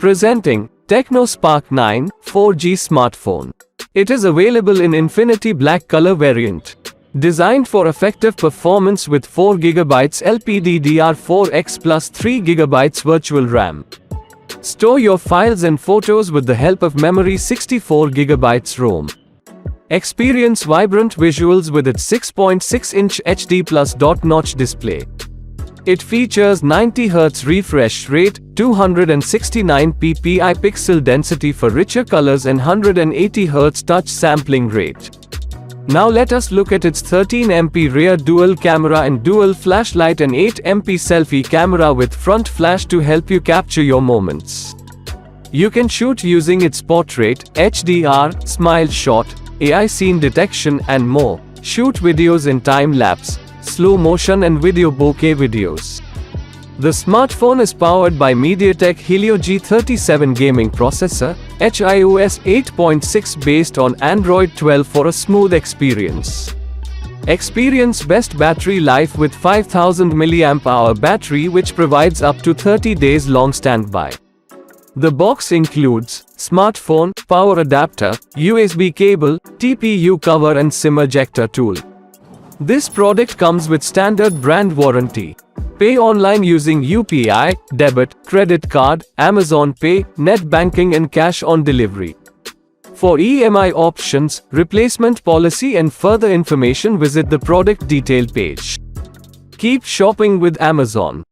Presenting TECNO Spark 9 4G smartphone. It is available in Infinity Black color variant. Designed for effective performance with 4GB LPDDR4X plus 3GB virtual RAM. Store your files and photos with the help of memory 64GB ROM. Experience vibrant visuals with its 6.6-inch HD plus dot-notch display. It features 90Hz refresh rate, 269 ppi pixel density for richer colors and 180Hz touch sampling rate. Now let us look at its 13MP rear dual camera and dual flashlight and 8MP selfie camera with front flash to help you capture your moments. You can shoot using its portrait, HDR, smile shot, AI scene detection and more. Shoot videos in time-lapse, slow motion and video bokeh videos. The smartphone is powered by MediaTek Helio G37 gaming processor, HiOS 8.6 based on Android 12 for a smooth experience. Experience best battery life with 5000 mAh battery which provides up to 30 days long standby. The box includes smartphone, power adapter, USB cable, TPU cover and SIM ejector tool. This product comes with standard brand warranty. Pay online using UPI, debit, credit card, Amazon Pay, net banking and cash on delivery. For EMI options, replacement policy and further information visit the product detail page. Keep shopping with Amazon.